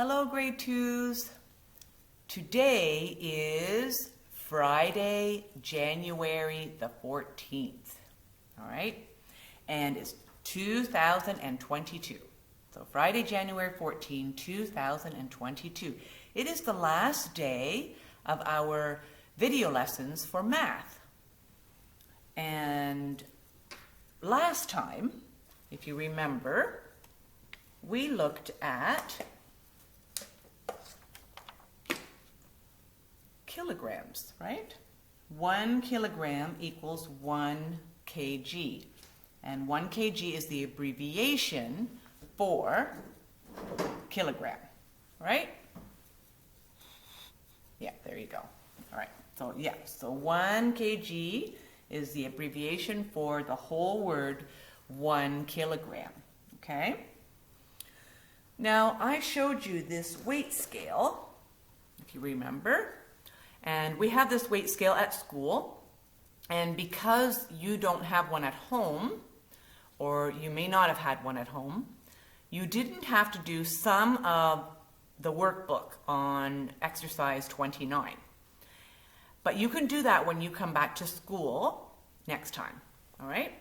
Hello, grade twos. Today is Friday, January the 14th. All right? And it's 2022. So Friday, January 14, 2022. It is the last day of our video lessons for math. And last time, if you remember, we looked at kilograms, right? 1 kilogram equals 1 kg. And 1 kg is the abbreviation for kilogram, right? Yeah, there you go. All right, so yeah, so 1 kg is the abbreviation for the whole word 1 kilogram, okay? Now, I showed you this weight scale, if you remember, and we have this weight scale at school, and because you don't have one at home, or you may not have had one at home, you didn't have to do some of the workbook on exercise 29. But you can do that when you come back to school next time, all right?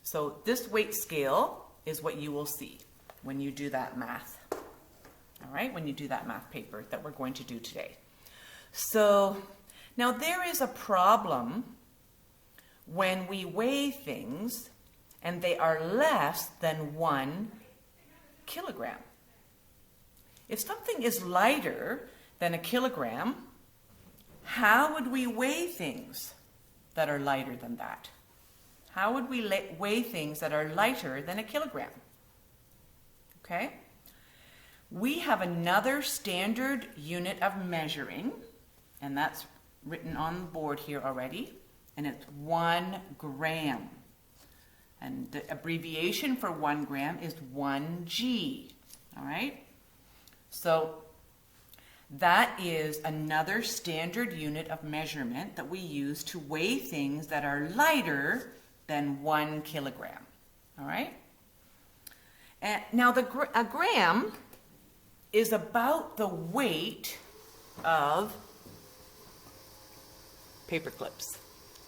So this weight scale is what you will see when you do that math, all right? When you do that math paper that we're going to do today. So now there is a problem when we weigh things and they are less than 1 kilogram. If something is lighter than a kilogram, how would we weigh things that are lighter than that? How would we weigh things that are lighter than a kilogram? Okay? We have another standard unit of measuring, and that's written on the board here already, and it's 1 gram. And the abbreviation for 1 gram is 1g, all right? So that is another standard unit of measurement that we use to weigh things that are lighter than 1 kilogram, all right? And now a gram is about the weight of paper clips.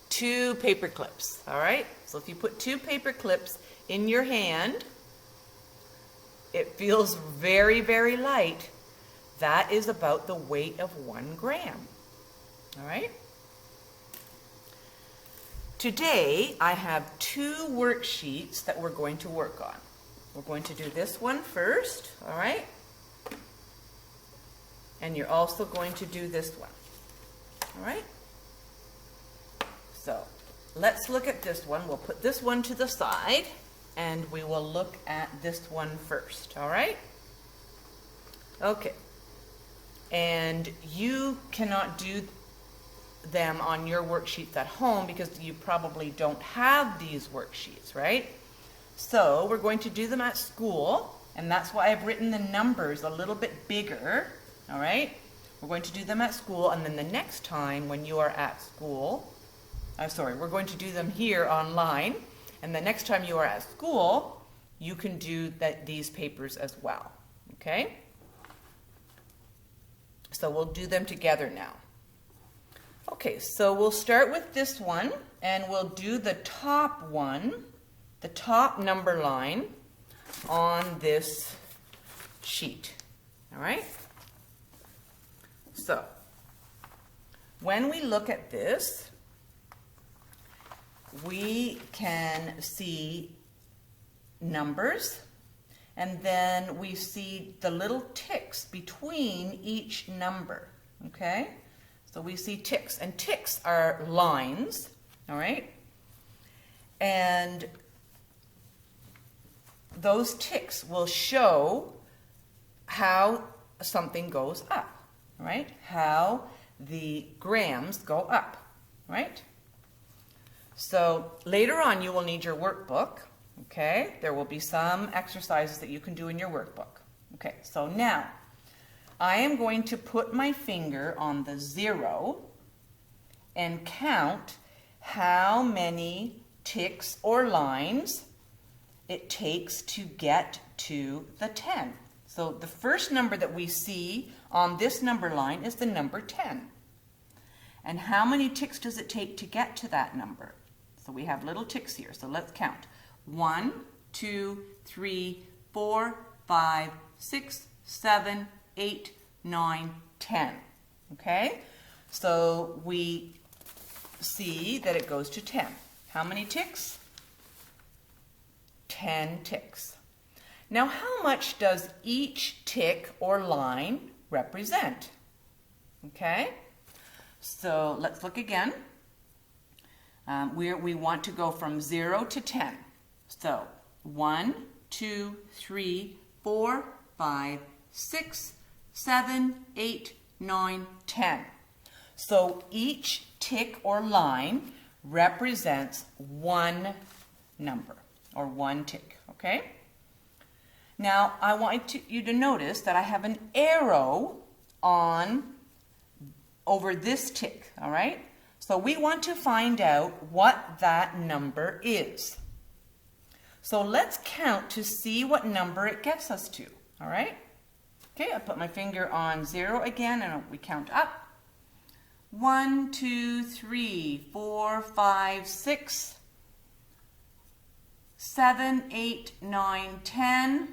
2 paper clips, all right? So if you put 2 paper clips in your hand, it feels very, very light. That is about the weight of 1 gram, all right? Today, I have 2 worksheets that we're going to work on. We're going to do this one first, all right? And you're also going to do this one, all right? So let's look at this one. We'll put this one to the side and we will look at this one first, all right? Okay. And you cannot do them on your worksheets at home because you probably don't have these worksheets, right? So we're going to do them at school, and that's why I've written the numbers a little bit bigger, all right? We're going to do them at school, and then the next time when you are at school, we're going to do them here online, and the next time you are at school, you can do these papers as well, okay? So we'll do them together now. Okay, so we'll start with this one, and we'll do the top one, the top number line on this sheet, all right? So when we look at this, we can see numbers, and then we see the little ticks between each number, okay? So we see ticks, and ticks are lines, all right? And those ticks will show how something goes up, right? How the grams go up, right? So later on, you will need your workbook, okay? There will be some exercises that you can do in your workbook. Okay, so now I am going to put my finger on the 0 and count how many ticks or lines it takes to get to the 10. So the first number that we see on this number line is the number 10. And how many ticks does it take to get to that number? So we have little ticks here, so let's count. 1, 2, 3, 4, 5, 6, 7, 8, 9, 10. Okay? So we see that it goes to 10. How many ticks? 10 ticks. Now, how much does each tick or line represent? Okay? So let's look again. We want to go from 0 to 10. So 1, 2, 3, 4, 5, 6, 7, 8, 9, 10. So each tick or line represents one number or one tick, okay? Now I want you to notice that I have an arrow over this tick, all right? So we want to find out what that number is. So let's count to see what number it gets us to, all right? Okay, I put my finger on 0 again and we count up. 1, 2, 3, 4, 5, 6, 7, 8, 9, 10,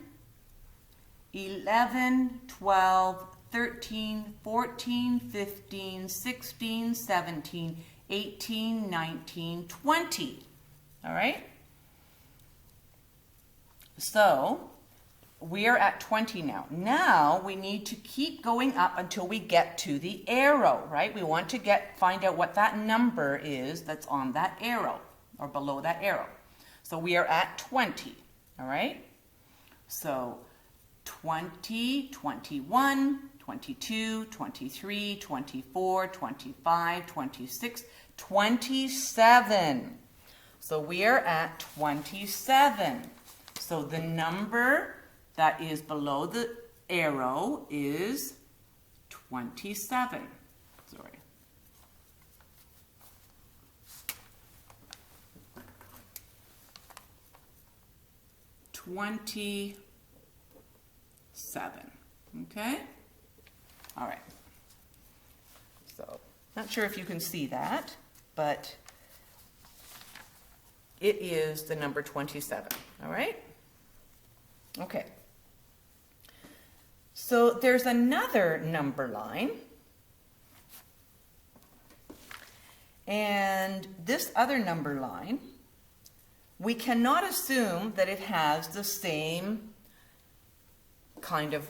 11, 12, 13, 14, 15, 16, 17, 18, 19, 20. All right? So we are at 20 now. Now we need to keep going up until we get to the arrow, right? We want to find out what that number is that's on that arrow or below that arrow. So we are at 20, all right? So 20, 21, 22, 23, 24, 25, 26, 27. So we are at 27. So the number that is below the arrow is 27. Sorry. $27. Okay? All right. So, not sure if you can see that, but it is the number 27. All right? Okay. So there's another number line. And this other number line, we cannot assume that it has the same kind of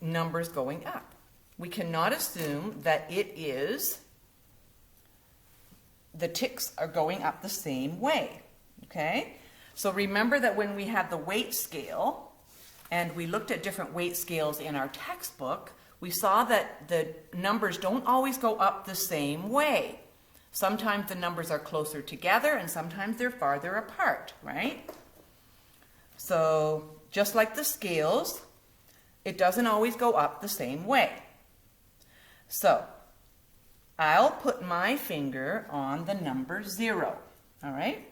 numbers going up. We cannot assume that the ticks are going up the same way, okay? So remember that when we had the weight scale, and we looked at different weight scales in our textbook, we saw that the numbers don't always go up the same way. Sometimes the numbers are closer together and sometimes they're farther apart, right? So just like the scales, it doesn't always go up the same way. So I'll put my finger on the number 0, all right?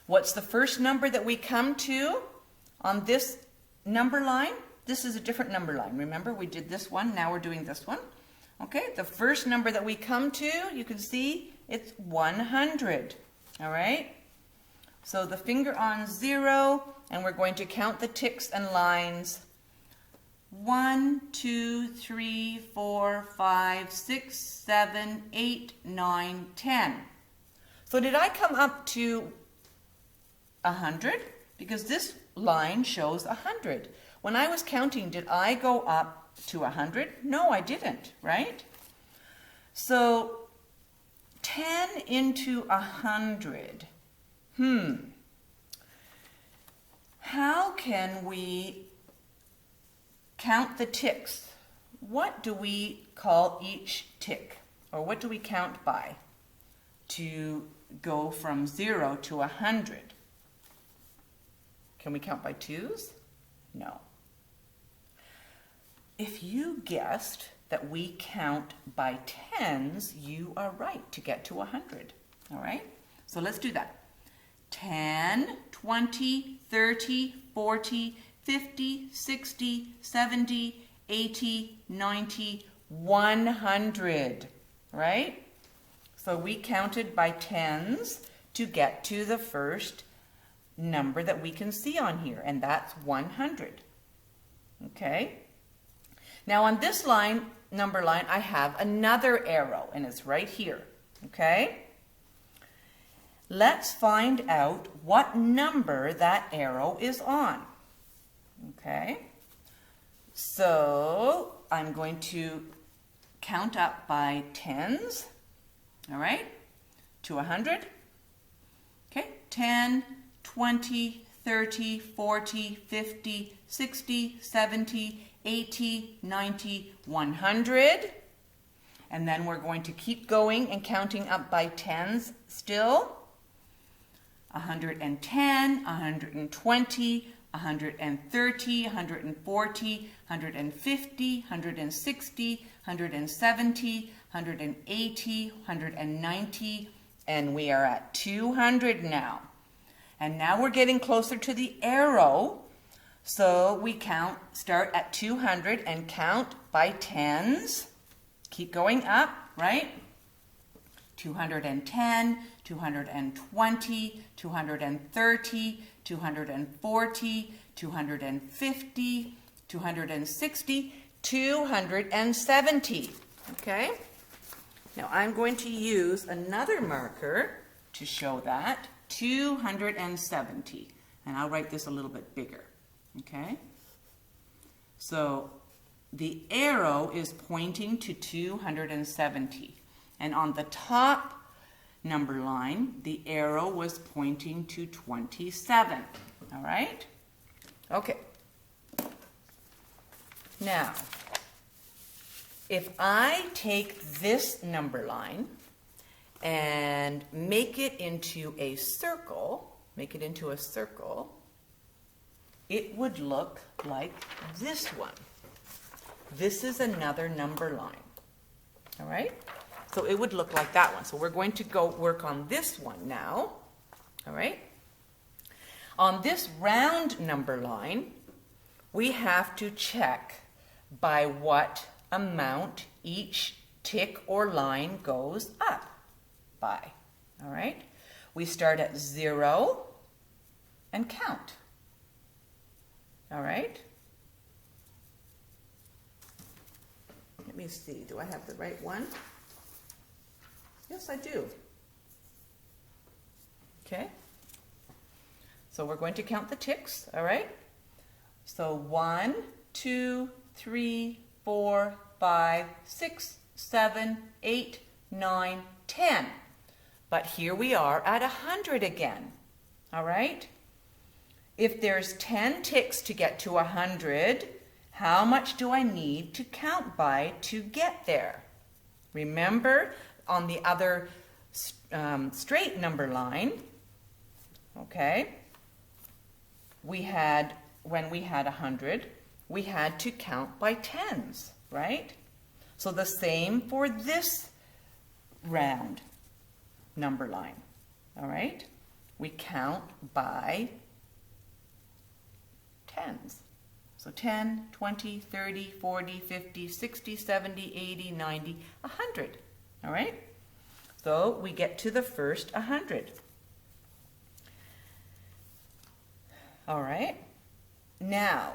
What's the first number that we come to on this number line? This is a different number line. Remember, we did this one, now we're doing this one. Okay, the first number that we come to, you can see it's 100. All right? So the finger on 0, and we're going to count the ticks and lines. 1, 2, 3, 4, 5, 6, 7, 8, 9, 10. So did I come up to 100? Because this line shows 100. When I was counting, did I go up to 100? No, I didn't, right? So 10 into 100. How can we count the ticks? What do we call each tick? Or what do we count by to go from 0 to 100? Can we count by 2s? No. If you guessed that we count by 10s, you are right to get to 100. All right? So let's do that. 10, 20, 30, 40, 50, 60, 70, 80, 90, 100, right? So we counted by tens to get to the first number that we can see on here, and that's 100. Okay? Now on this line, number line, I have another arrow, and it's right here. Okay? Let's find out what number that arrow is on. Okay? So I'm going to count up by tens, all right, to 100. Okay, 10, 20, 30, 40, 50, 60, 70, 80, 90, 100. And then we're going to keep going and counting up by tens still. 110, 120, 130, 140, 150, 160, 170, 180, 190, and we are at 200 now. And now we're getting closer to the arrow, so we start at 200 and count by tens. Keep going up, right? 210, 220, 230, 240, 250, 260, 270. Okay? Now I'm going to use another marker to show that. 270. And I'll write this a little bit bigger. Okay? So the arrow is pointing to 270. And on the top number line, the arrow was pointing to 27. All right? Okay. Now, if I take this number line and make it into a circle, it would look like this one. This is another number line. All right? So it would look like that one. So we're going to go work on this one now. All right? On this round number line, we have to check by what amount each tick or line goes up by. All right? We start at 0 and count. All right? Let me see. Do I have the right one? Yes, I do. Okay. So we're going to count the ticks, all right? So 1, 2, 3, 4, 5, 6, 7, 8, 9, 10. But here we are at 100 again, all right? If there's 10 ticks to get to 100, how much do I need to count by to get there? Remember, on the other straight number line, okay, when we had 100, we had to count by tens, right? So the same for this round number line, all right? We count by tens. So 10, 20, 30, 40, 50, 60, 70, 80, 90, 100. All right? So we get to the first 100. All right? Now,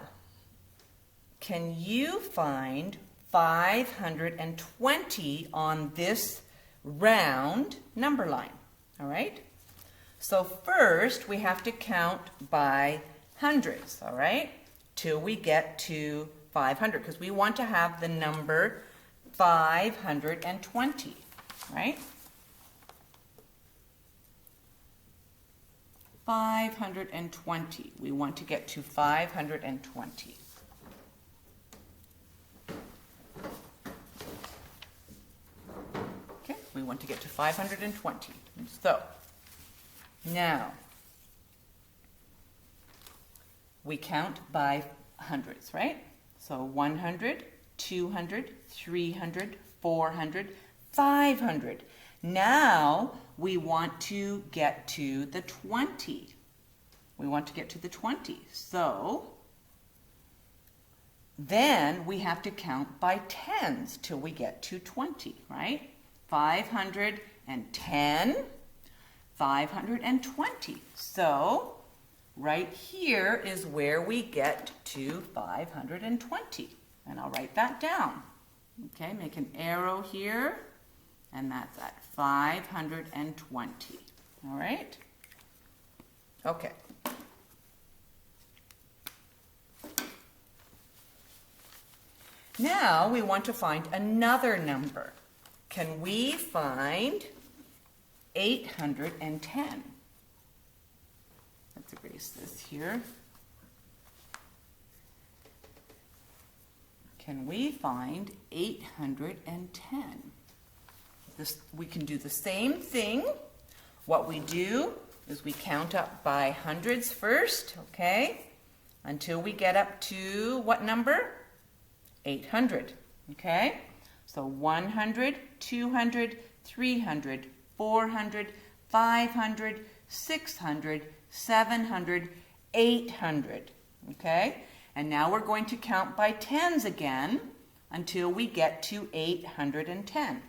can you find 520 on this round number line? All right? So first we have to count by hundreds, all right? Till we get to 500, because we want to have the number 520, right? 520. We want to get to 520. Okay, we want to get to 520. So, now, we count by hundreds, right? So 100, 200, 300, 400, 500. Now we want to get to the 20. We want to get to the 20. So then we have to count by tens till we get to 20, right? 510, 520. So right here is where we get to 520. And I'll write that down. Okay, make an arrow here, and that's at 520. All right? Okay. Now we want to find another number. Can we find 810? Let's erase this here. Can we find 810? We can do the same thing. What we do is we count up by hundreds first, okay? Until we get up to what number? 800, okay? So 100, 200, 300, 400, 500, 600, 700, 800, okay? And now we're going to count by tens again until we get to 810.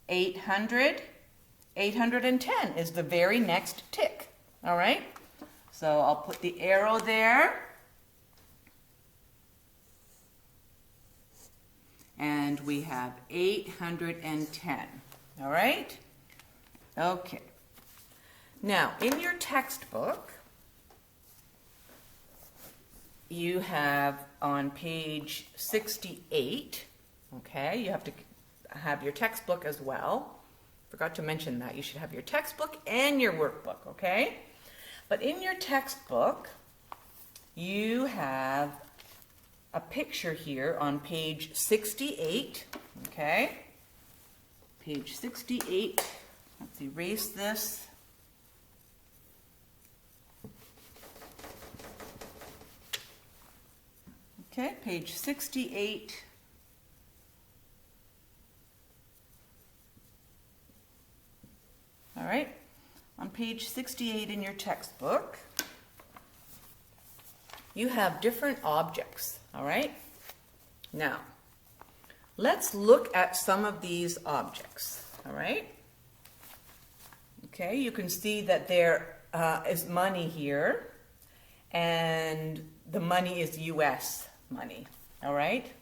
800, 810 is the very next tick, all right? So I'll put the arrow there. And we have 810, all right? Okay. Now, in your textbook, you have on page 68, okay? You have to have your textbook as well. Forgot to mention that. You should have your textbook and your workbook, okay? But in your textbook, you have a picture here on page 68, okay? Page 68. Let's erase this. Okay, page 68. All right, on page 68 in your textbook, you have different objects, all right? Now, let's look at some of these objects, all right? Okay, you can see that there is money here, and the money is US money, all right?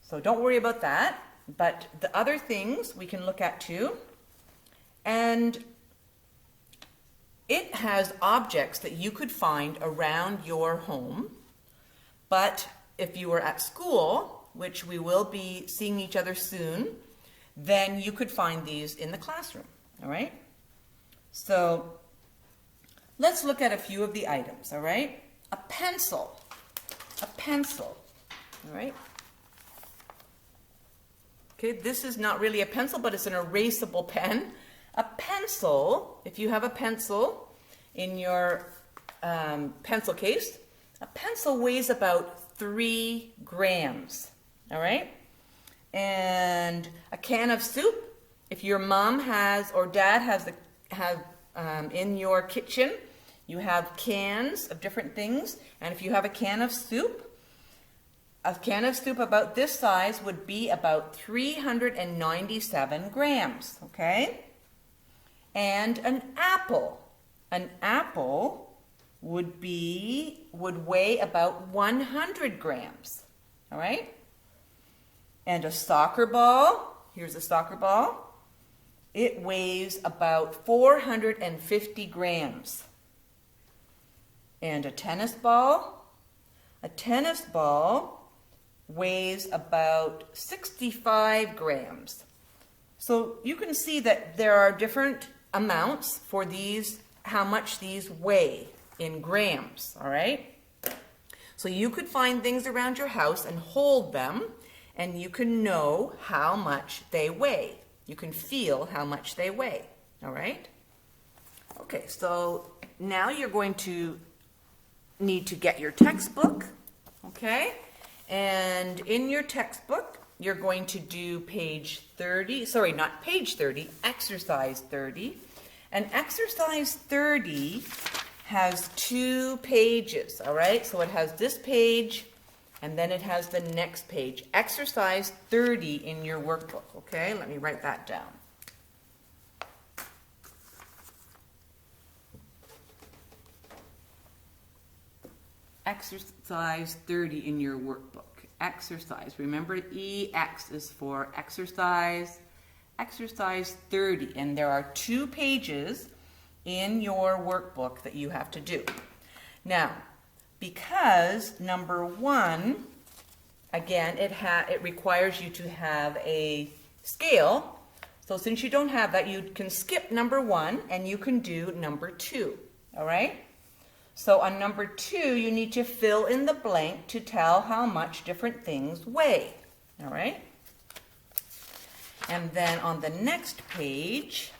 So don't worry about that, but the other things we can look at too. And it has objects that you could find around your home, but if you were at school, which we will be seeing each other soon, then you could find these in the classroom, all right? So let's look at a few of the items, all right? A pencil, all right? Okay, this is not really a pencil, but it's an erasable pen. A pencil, if you have a pencil in your pencil case, a pencil weighs about 3 grams, all right? And a can of soup, if your mom has or dad has in your kitchen, you have cans of different things, and if you have a can of soup about this size would be about 397 grams, okay? And an apple would weigh about 100 grams, all right? And a soccer ball, here's a soccer ball, it weighs about 450 grams. And a tennis ball weighs about 65 grams. So you can see that there are different amounts for these, how much these weigh in grams, all right? So you could find things around your house and hold them, and you can know how much they weigh. You can feel how much they weigh, all right? Okay, so now you're going to need to get your textbook, okay? And in your textbook, you're going to do page 30, sorry, not page 30, exercise 30. And exercise 30 has 2 pages, all right? So it has this page And then it has the next page, exercise 30 in your workbook. Okay, let me write that down. Exercise 30 in your workbook. Exercise, remember EX is for exercise. Exercise 30, and there are 2 pages in your workbook that you have to do. Now, because number 1, again, it requires you to have a scale. So since you don't have that, you can skip number 1 and you can do number 2. All right? So on number 2, you need to fill in the blank to tell how much different things weigh. All right? And then on the next page,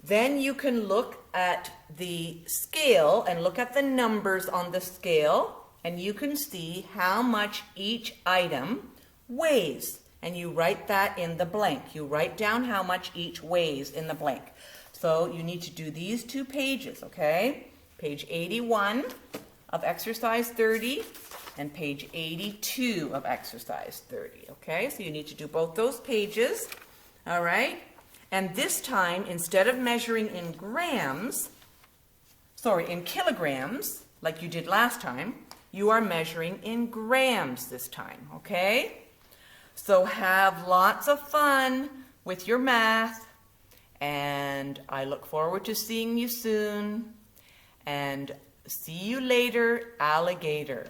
then you can look at the scale and look at the numbers on the scale, and you can see how much each item weighs. And you write that in the blank. You write down how much each weighs in the blank. So you need to do these 2 pages, okay? Page 81 of exercise 30 and page 82 of exercise 30, okay? So you need to do both those pages, all right? And this time, instead of measuring in kilograms, like you did last time, you are measuring in grams this time, okay? So have lots of fun with your math, and I look forward to seeing you soon. And see you later, alligator.